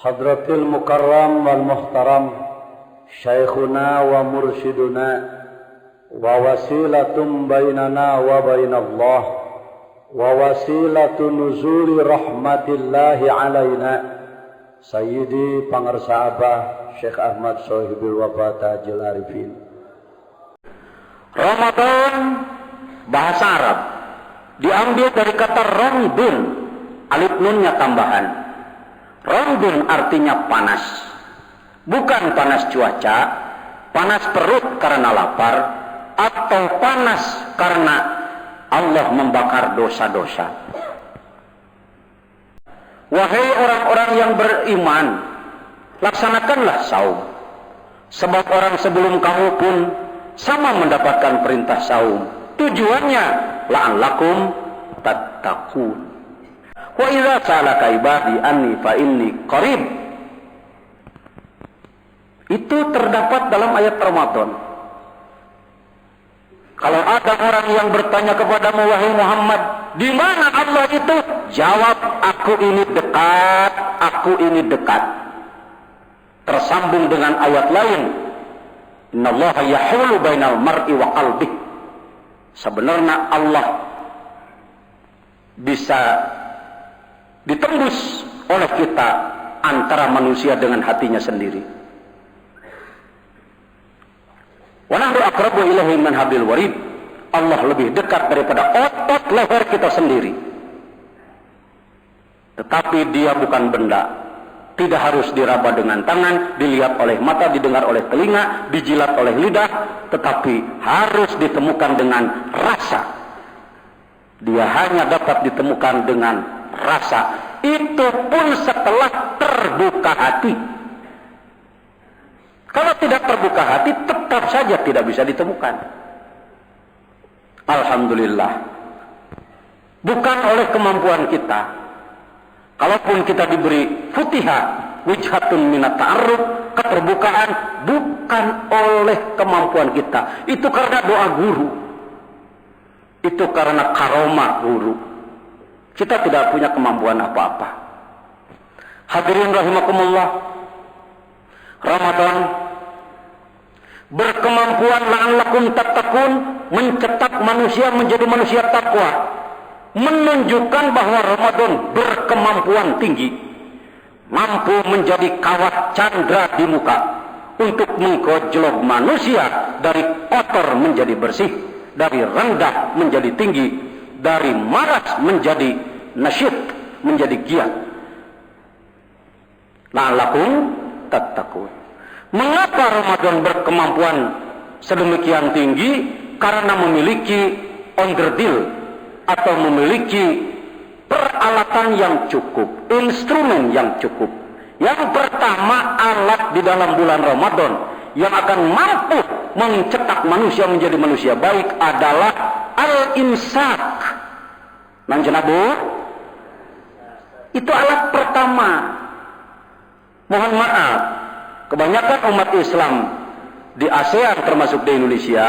Hadratil Mukarram wal Muhtaram Syekhuna wa Mursyiduna wa wasilatum bainana wa bainallah wa wasilatu nuzuli rahmatillahi alaina Sayyidi Pangarsa Abah Syekh Ahmad Sohibul Wafa Tajil Arifin. Ramadan bahasa Arab diambil dari kata rongdun, alif nunnya tambahan. Rongdun artinya panas, bukan panas cuaca, panas perut karena lapar, atau panas karena Allah membakar dosa-dosa. Wahai orang-orang yang beriman, laksanakanlah saum, sebab orang sebelum kamu pun sama mendapatkan perintah saum. Tujuannya la'allakum tattaqun. Wa idza sa'alaka ibadi anni fa inni qarib. Itu terdapat dalam ayat Ramadan. Kalau ada orang yang bertanya kepadamu, wahai Muhammad, di mana Allah itu? Jawab, aku ini dekat, aku ini dekat. Tersambung dengan ayat lain, innallaha yahulu bainal mar'i wa qalbih. Sebenarnya Allah bisa ditembus oleh kita antara manusia dengan hatinya sendiri. Wa nahnu aqrabu ilaihi min hablil warid. Allah lebih dekat daripada otot leher kita sendiri. Tetapi dia bukan benda. Tidak harus diraba dengan tangan, dilihat oleh mata, didengar oleh telinga, dijilat oleh lidah, tetapi harus ditemukan dengan rasa. Dia hanya dapat ditemukan dengan rasa. Itu pun setelah terbuka hati. Kalau tidak terbuka hati, tetap saja tidak bisa ditemukan. Alhamdulillah. Bukan oleh kemampuan kita. Kalaupun kita diberi futihah, wijhatun minat ta'arruf, keterbukaan, bukan oleh kemampuan kita. Itu karena doa guru. Itu karena karomah guru. Kita tidak punya kemampuan apa-apa. Hadirin rahimakumullah. Ramadan berkemampuan la'allakum tattaqun, mencetak manusia menjadi manusia takwa, menunjukkan bahwa Ramadan berkemampuan tinggi, mampu menjadi kawat candra di muka untuk menggojlok manusia dari kotor menjadi bersih, dari rendah menjadi tinggi, dari maras menjadi nasyid, menjadi giat. La'allakum tattaqun. Mengapa Ramadan berkemampuan sedemikian tinggi? Karena memiliki onderdil atau memiliki peralatan yang cukup, instrumen yang cukup. Yang pertama, alat di dalam bulan Ramadan yang akan mampu mencetak manusia menjadi manusia baik adalah al-imsak. Nanjenabu, itu alat pertama. Mohon maaf, kebanyakan umat Islam di ASEAN termasuk di Indonesia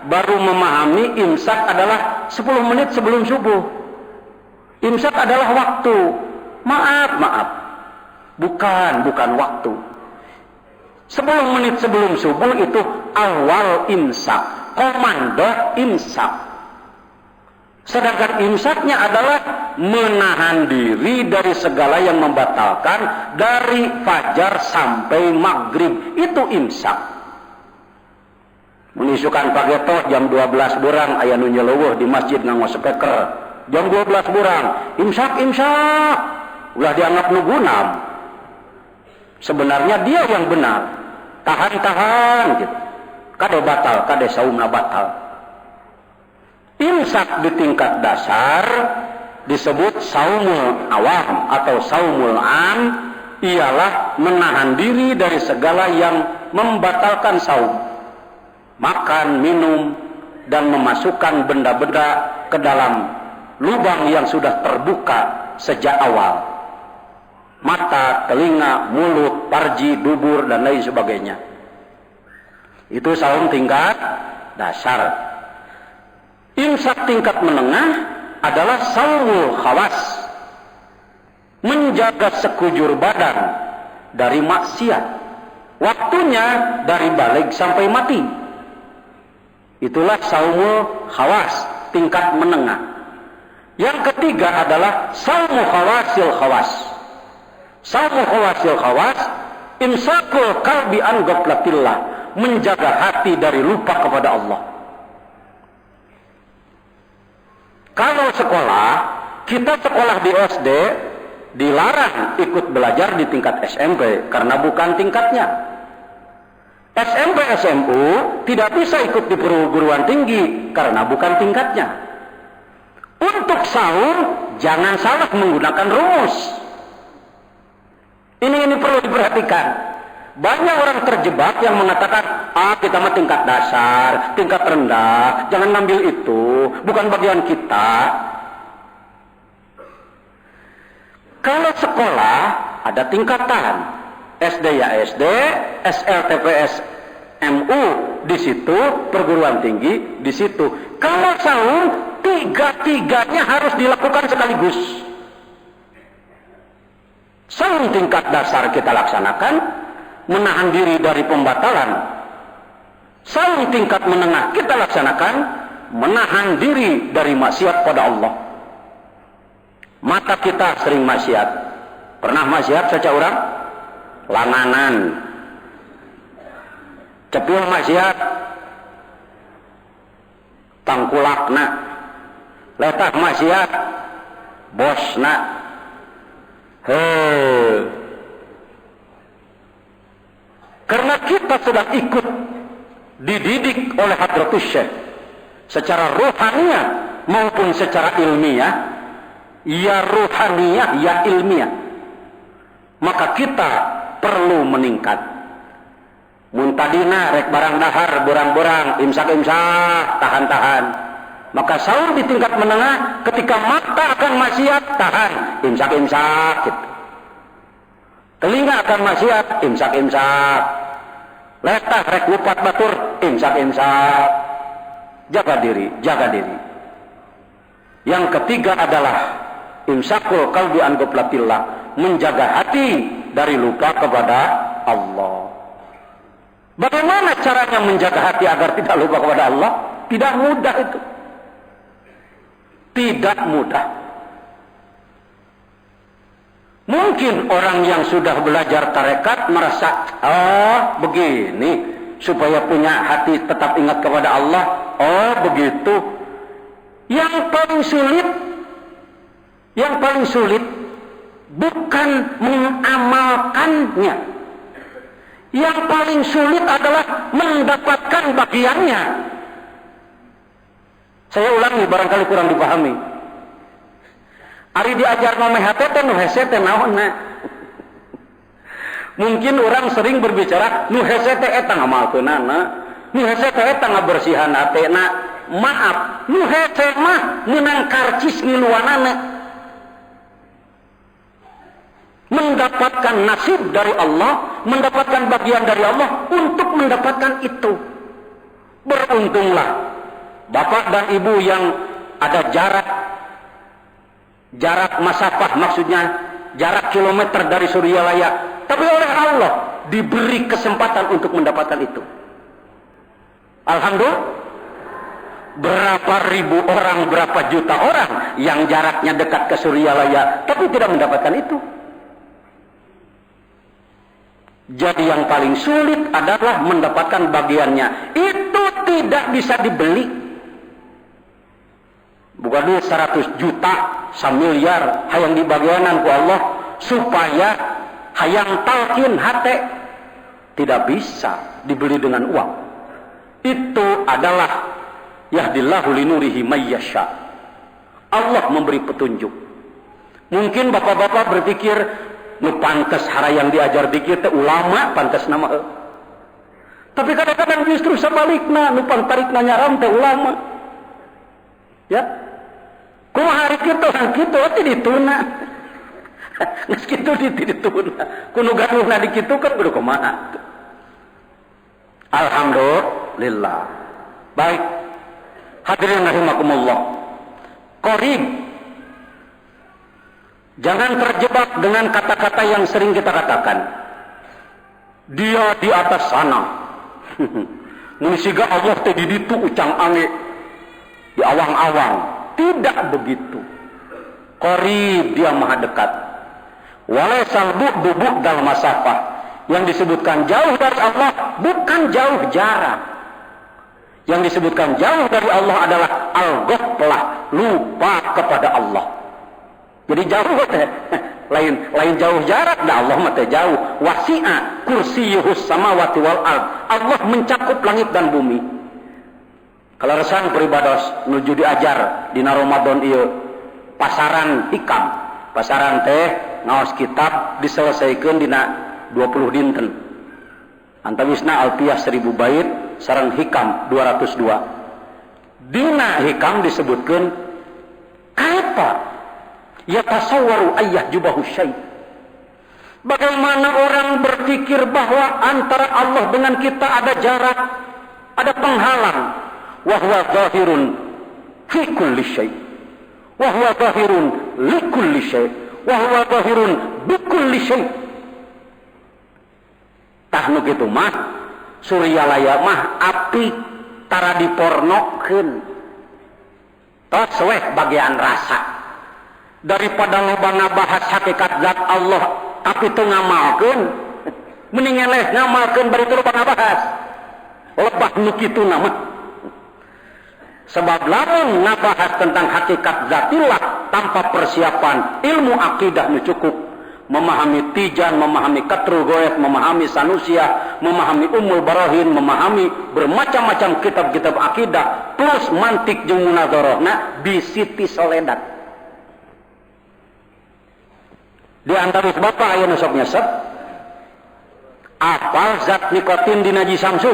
baru memahami imsak adalah 10 menit sebelum subuh. Imsak adalah waktu. Maaf. Bukan waktu. 10 menit sebelum subuh itu awal imsak, komando imsak. Sedangkan imsaknya adalah menahan diri dari segala yang membatalkan dari fajar sampai maghrib. Itu imsak. Menisukan pagetoh jam 12 burang aya nu nyeleuweuh di masjid nganggo speaker. Jam 12 burang, imsak. Ulah dianggap nu gunam. Sebenarnya dia yang benar. Tahan gitu. Kade batal, kade saumna batal. Imsak di tingkat dasar disebut saumul awam atau saumul am, ialah menahan diri dari segala yang membatalkan saum. Makan, minum, dan memasukkan benda-benda ke dalam lubang yang sudah terbuka sejak awal. Mata, telinga, mulut, parji, dubur, dan lain sebagainya. Itu saum tingkat dasar. Imsak tingkat menengah adalah saumul khawas, menjaga sekujur badan dari maksiat. Waktunya dari balik sampai mati. Itulah saumul khawas, tingkat menengah. Yang ketiga adalah saumu khawasil khawas. Saumu khawasil khawas, imsakul qalbi an ghaflatillah, menjaga hati dari lupa kepada Allah. Kalau sekolah, kita sekolah di SD dilarang ikut belajar di tingkat SMP karena bukan tingkatnya. SMP SMU tidak bisa ikut di perguruan tinggi karena bukan tingkatnya. Untuk sahur jangan salah menggunakan rumus. Ini perlu diperhatikan. Banyak orang terjebak yang mengatakan, kita mah tingkat dasar, tingkat rendah, jangan ngambil itu, bukan bagian kita. Kalau sekolah ada tingkatan, SD ya SD, SLTPS MU di situ, perguruan tinggi di situ. Kalau sahur, tiga-tiganya harus dilakukan sekaligus. Sahur tingkat dasar kita laksanakan, menahan diri dari pembatalan. Sahur tingkat menengah kita laksanakan, menahan diri dari maksiat pada Allah. Mata kita sering maksiat. Pernah maksiat saja orang? Langanan. Cepil maksiat. Tangkulakna. Letah maksiat. Bosna. Karena kita sudah ikut dididik oleh Hadratus Syekh secara ruhaniyah maupun secara ilmiah, ya ruhaniyah, ya ilmiah, maka kita perlu meningkat. Muntadina rek barang dahar, borang-borang, imsak-imsak, tahan-tahan. Maka sahur di tingkat menengah, ketika mata akan maksiat, tahan, imsak-imsak. Gitu. Telinga akan maksiat, imsak-imsak. Letah rek lupat batur, imsak-imsak. Jaga diri, jaga diri. Yang ketiga adalah imsakul qalbi an ghaflatillah, menjaga hati dari lupa kepada Allah. Bagaimana caranya menjaga hati agar tidak lupa kepada Allah? Tidak mudah itu. Tidak mudah. Mungkin orang yang sudah belajar tarekat merasa, begini supaya punya hati tetap ingat kepada Allah. Begitu. Yang paling sulit bukan mengamalkannya. Yang paling sulit adalah mendapatkan bagiannya. Saya ulangi, barangkali kurang dipahami. Ari diajar nomeh hati nu hese teh naonna. Mungkin orang sering berbicara nu hese teh eta ngamalkeunana, nu hese teh eta ngabersihan hatena. Maaf, nu hese mah meunang karcis ngiluanana. Mendapatkan nasib dari Allah, mendapatkan bagian dari Allah untuk mendapatkan itu. Beruntunglah bapak dan ibu yang ada jarak masafah, maksudnya jarak kilometer dari Suryalaya, tapi oleh Allah diberi kesempatan untuk mendapatkan itu. Alhamdulillah. Berapa ribu orang, berapa juta orang yang jaraknya dekat ke Suryalaya tapi tidak mendapatkan itu. Jadi yang paling sulit adalah mendapatkan bagiannya. Itu tidak bisa dibeli. Bukan duit 100 juta, 1 miliar hayang dibagianan ku Allah supaya hayang talqin hate. Tidak bisa dibeli dengan uang. Itu adalah yahdillahu linurihi mayyasha. Allah memberi petunjuk. Mungkin bapak-bapak berpikir, nu pantes harayang diajar dikit teh ulama pantes nama. Tapi kadang-kadang justru sebaliknya, nu pantarikna nyaram teh ulama. Ya. Kumaha hari kitu han kitu teh dituna. Geus kitu dituna. Kudu gaduhna di kitu kan kudu kumaha. Alhamdulillah. Baik. Hadirin rahimakumullah. Qarib. Jangan terjebak dengan kata-kata yang sering kita katakan. dia di atas sana. Munisiga Allah teh di ditu ucang ange di awang-awang. Tidak begitu. Qarib, dia maha dekat. Walaisal bu'du bu'dal masafah. Yang disebutkan jauh dari Allah bukan jauh jarak. Yang disebutkan jauh dari Allah adalah al-ghaflah, lupa kepada Allah. Jadi jauh teh lain jauh jarak, dah Allah mah teh jauh. Wasi'a kursiyuhus samawati wal ard. Allah mencakup langit dan bumi. Kalau resan peribados nuju diajar dina Ramadan ieu pasaran hikam. Pasaran teh ngaos kitab diselesaikeun dina 20 dinten. Antawisna alfiyah 1000 bait sareng hikam 202. Dina hikam disebutkeun kaifa yatasawwaru ayyah jubahu syai'. Bagaimana orang berpikir bahwa antara Allah dengan kita ada jarak, ada penghalang. Wa huwa zahirun fi kulli syai'. Wa huwa zahirun li kulli syai'. Wa huwa zahirun bi kulli syai'. Tah nu kitu mah Suryalaya mah api tara dipornokeun. Tos weh bagian rasa. Daripada lobana bahas hakikat zat Allah tapi teu ngamalkeun, mending eleh ngamalkeun bari teu lobana bahas. Lebah nu kituna mah. Sebab lamun ngabahas tentang hakikat zatillah tanpa persiapan ilmu akidah nu cukup, memahami tijan, memahami katrul goyet, memahami sanusia, memahami umul barahin, memahami bermacam-macam kitab-kitab akidah, plus mantik jeung munadzarahna bisiti soledat. Di antara bapak aya nu sok nyesep, apal zat nikotin dina jisam teu?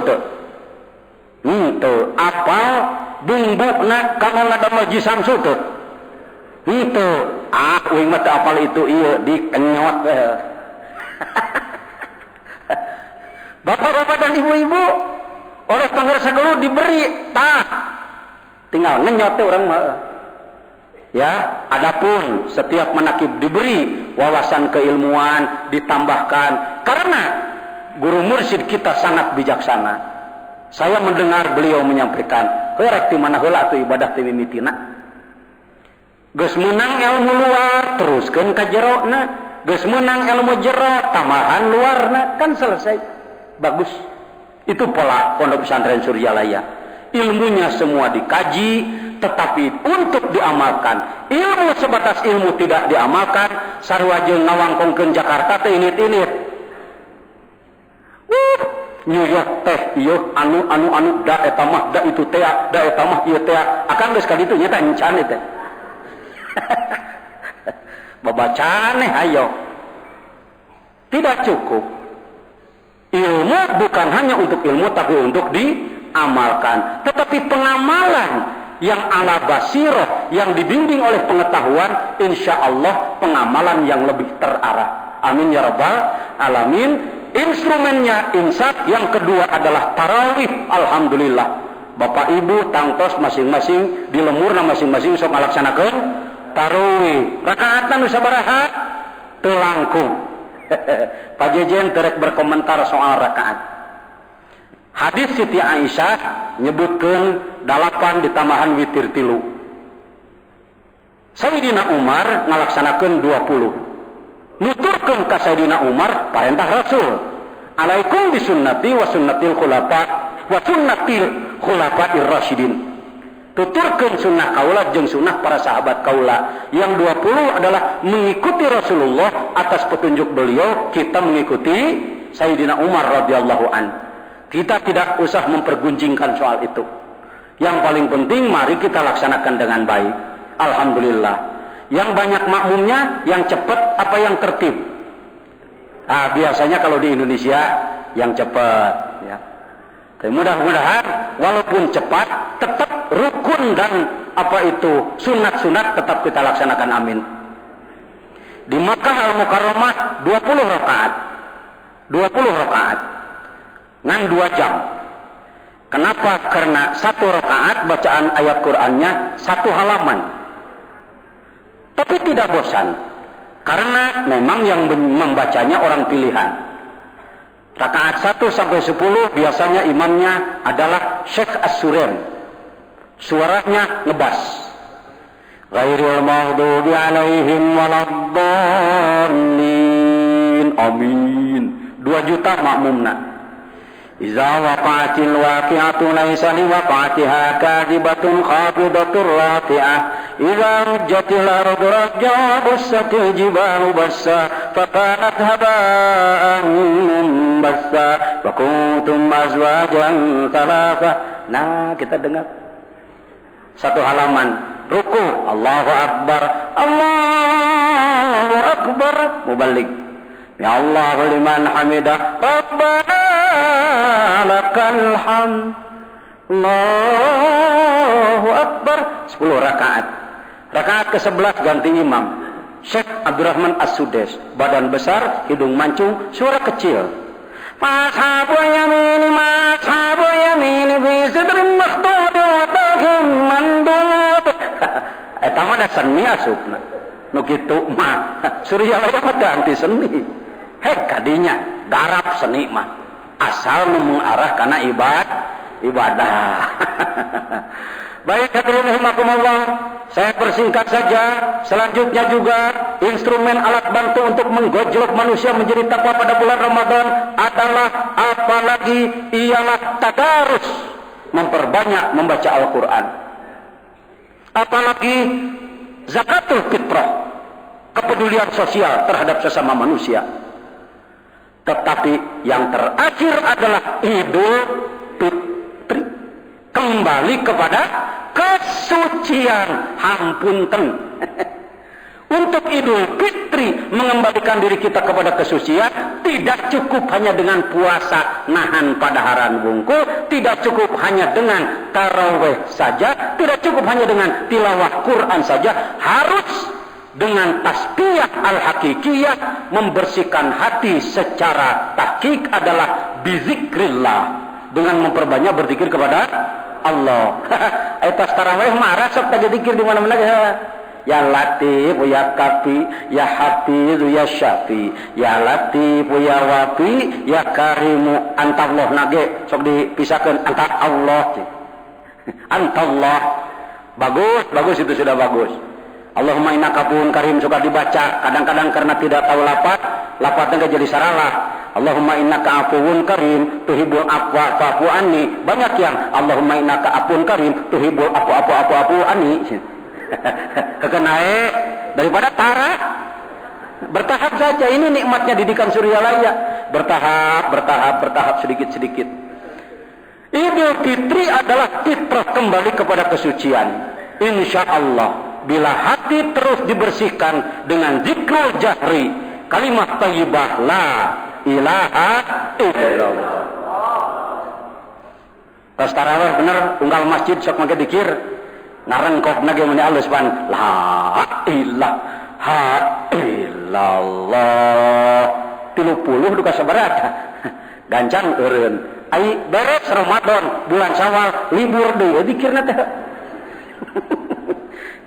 Henteu, apal bumbuna kana ngadamel jisam teu? Henteu. Uing mah teu apal itu ieu dikenyot. Bapak-bapak dan ibu-ibu, oleh pangarsa gelut diberi tah. Tinggal ngenyot teh urang mah. Ya, adapun setiap manakib diberi wawasan keilmuan ditambahkan karena guru mursyid kita sangat bijaksana. Saya mendengar beliau menyampaikan, "Rek di mana heula atuh ibadah teh mimitina?" Geus meunang ilmu luar teruskeun ka jerona, geus meunang ilmu jero tambahan luarna, kan selesai. Bagus. Itu pola Pondok Pesantren Suryalaya. Ilmunya semua dikaji, tetapi untuk diamalkan. Ilmu sebatas ilmu tidak diamalkan, sarua jeung ngawangkongkeun Jakarta teh init-init. New York teh ieu anu da eta mah da itu teh da eta mah ieu teh akan geus ka ditu nya teh encan teh. Babacaan ayo. Tidak cukup. Ilmu bukan hanya untuk ilmu tapi untuk diamalkan. Tetapi pengamalan yang ala basirah, yang dibimbing oleh pengetahuan, insya Allah pengamalan yang lebih terarah. Amin ya rabbal alamin. Instrumennya insaf, yang kedua adalah tarawih. Alhamdulillah. Bapak ibu tangtos masing-masing di lemurna masing-masing sok ngalaksanakeun tarawih. Rakaatna nu sabaraha? Teu langkung. Pak Jejen terek berkomentar soal rakaat. Hadis Siti Aisyah nyebutkeun 8 ditambahan witir 3. Sayyidina Umar ngalaksanakeun 20. Nuturkeun ka Sayyidina Umar parentah Rasul. Alaikum bisunnati wa sunnatil khulafa wa sunnatil khulafa'ir rasyidin. Tuturkeun sunnah kaula jeung sunnah para sahabat kaula. Yang 20 adalah mengikuti Rasulullah atas petunjuk beliau, kita mengikuti Sayyidina Umar radhiyallahu an. Kita tidak usah mempergunjingkan soal itu. Yang paling penting mari kita laksanakan dengan baik. Alhamdulillah. Yang banyak makmumnya, yang cepat apa yang tertib? Biasanya kalau di Indonesia yang cepat ya. Tapi mudah-mudahan walaupun cepat tetap rukun dan sunat-sunat tetap kita laksanakan, amin. Di Makkah Al-Mukarramah 20 rakaat. 20 rakaat. Ngan 2 jam. Kenapa? Karena 1 rakaat bacaan ayat Qur'annya 1 halaman. Tapi tidak bosan. Karena memang yang membacanya orang pilihan. Rakaat 1 sampai 10 biasanya imamnya adalah Syekh As-Suren. Suaranya ngebas. Ghairil maghdubi alaihim waladdallin. Amin. 2 juta makmumna. Iza waqa'atil waqi'atu laysa liwaqa'atiha kadhibatun khafidatur rafi'ah. Iza rujjatil ardu rajja wa bussatil jibalu bassa fakanat haba'an bassa wa kuntum azwajan thalatha. Nah, kita dengar satu halaman ruku, Allahu Akbar, Allahu Akbar, mubalik. Ya Allah liman hamidah, Rabbana lakal hamd, Allahu Akbar. 10 rakaat. Rakaat ke-11 ganti imam. Syekh Abdurrahman As-Sudes, badan besar, hidung mancung, suara kecil. Mashabu yamini fi sidrin makhdud wa tahim mandud. Eta mah seni asupna. Nu kitu mah Surya Laya mah ganti seni. Kadinya garap seni mah asal mengarah kana ibadah. Baik hadirin rahimakumullah, saya persingkat saja. Selanjutnya juga instrumen alat bantu untuk menggojlok manusia menjadi takwa pada bulan Ramadan adalah apalagi ialah tadarus, memperbanyak membaca Al-Quran. Apalagi zakatul fitrah, kepedulian sosial terhadap sesama manusia. Tetapi yang terakhir adalah Idul Fitri, kembali kepada kesucian. Hampunten. Untuk Idul Fitri mengembalikan diri kita kepada kesucian, tidak cukup hanya dengan puasa nahan padaharan bungkul, tidak cukup hanya dengan tarawih saja, tidak cukup hanya dengan tilawah Quran saja, harus dengan tasbih al-hakikiyah, membersihkan hati secara tahqiq adalah bizikrillah, dengan memperbanyak berzikir kepada Allah. Etas tarawih marah sok tadi zikir di mana-mana ya. Ya Latif, ya Kafi, ya Hafiz, ya Syafi, ya Latif, ya Wafi, ya Karimu, antallah nage sok dipisahkan anta Allah. Antallah. Bagus itu sudah bagus. Allahumma innaka afuwun karim suka dibaca, kadang-kadang karena tidak tahu lapatnya enggak jadi salah. Allahumma innaka afuwun karim tuhibbul afwa fa'fu anni. Banyak yang Allahumma innaka afuwun karim tuhibbul afu anni. Kekenae daripada tara. Bertahap saja, ini nikmatnya didikan Surya Laya. Bertahap sedikit-sedikit. Idul Fitri adalah fitrah kembali kepada kesucian. Insyaallah bila hati terus dibersihkan dengan zikrul jahri, kalimat thayyibah la ilaha illallah. Tas tarawih bener unggal masjid sok make dikir ngarengkok nage mun alus pan la ilaha illallah 30 duka sabaraha gancang eureun ai beres Ramadan bulan Syawal libur deui dikirna teh.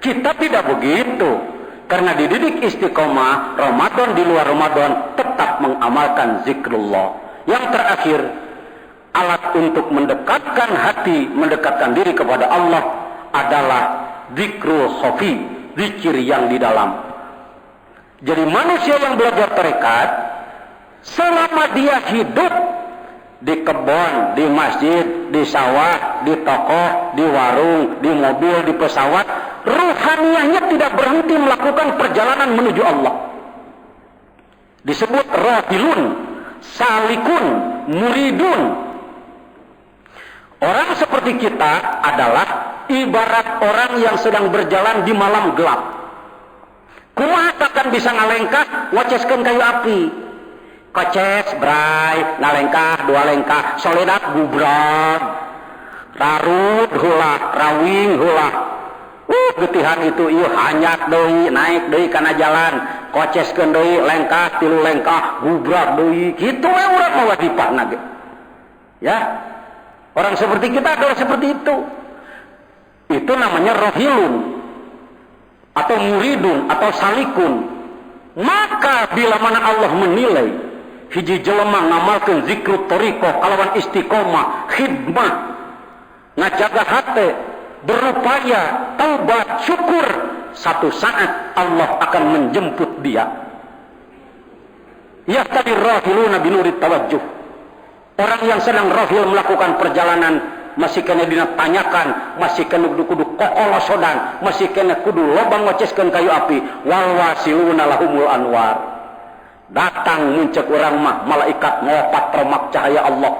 Kita tidak begitu, karena dididik istiqomah Ramadan di luar Ramadan tetap mengamalkan zikrullah. Yang terakhir, alat untuk mendekatkan hati, mendekatkan diri kepada Allah adalah zikrul khafi, zikir yang di dalam. Jadi manusia yang belajar tarekat, selama dia hidup di kebun, di masjid, di sawah, di toko, di warung, di mobil, di pesawat, ruhaniyahnya tidak berhenti melakukan perjalanan menuju Allah. Disebut rahilun, salikun, muridun. Orang seperti kita adalah ibarat orang yang sedang berjalan di malam gelap. Kumaha takkan bisa ngalengkah ngoceskeun kayu api. Koces, bray, ngalengkah, 2 lengkah, soledat bubrag, rarut heula, rawing heula. Getihan itu ieu hanyak deui, naik deui kana jalan, koceskeun deui, lengkah, 3 lengkah, bubrag deui. Kitu we urang mah wadipahna ge. Ya. Orang seperti kita adalah seperti itu. Itu namanya rohilun atau muridun atau salikun. Maka bila mana Allah menilai hiji jelema ngamalkeun zikrut thariqah kalawan istiqomah khidmah ngajaga hate berupaya taubat syukur, satu saat Allah akan menjemput dia. Yahtadir rahiluna binurit tawajjuh. Orang yang sedang rahil melakukan perjalanan masih kena ditanyakan, masih kena kudu kokolosodan, masih kena kudu lobang ngoceskeun kayu api. Wal wasiluna lahumul anwar. Datang muncul orang mah malaikat ngopat remak cahaya Allah.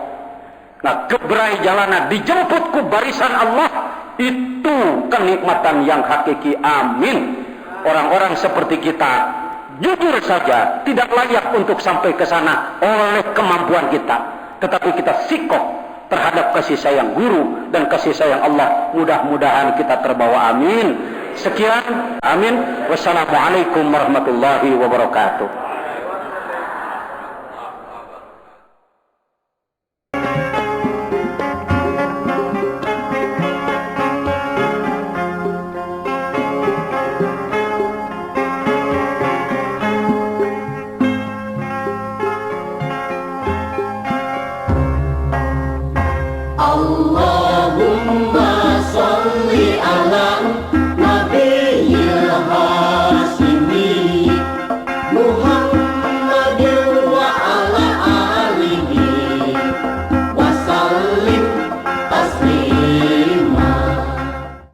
Nah, keberai jalanan dijemput ku barisan Allah, itu kenikmatan yang hakiki. Amin. Orang-orang seperti kita jujur saja tidak layak untuk sampai ke sana oleh kemampuan kita, tetapi kita sikap terhadap kasih sayang guru dan kasih sayang Allah. Mudah-mudahan kita terbawa. Amin. Sekian. Amin. Wassalamualaikum warahmatullahi wabarakatuh.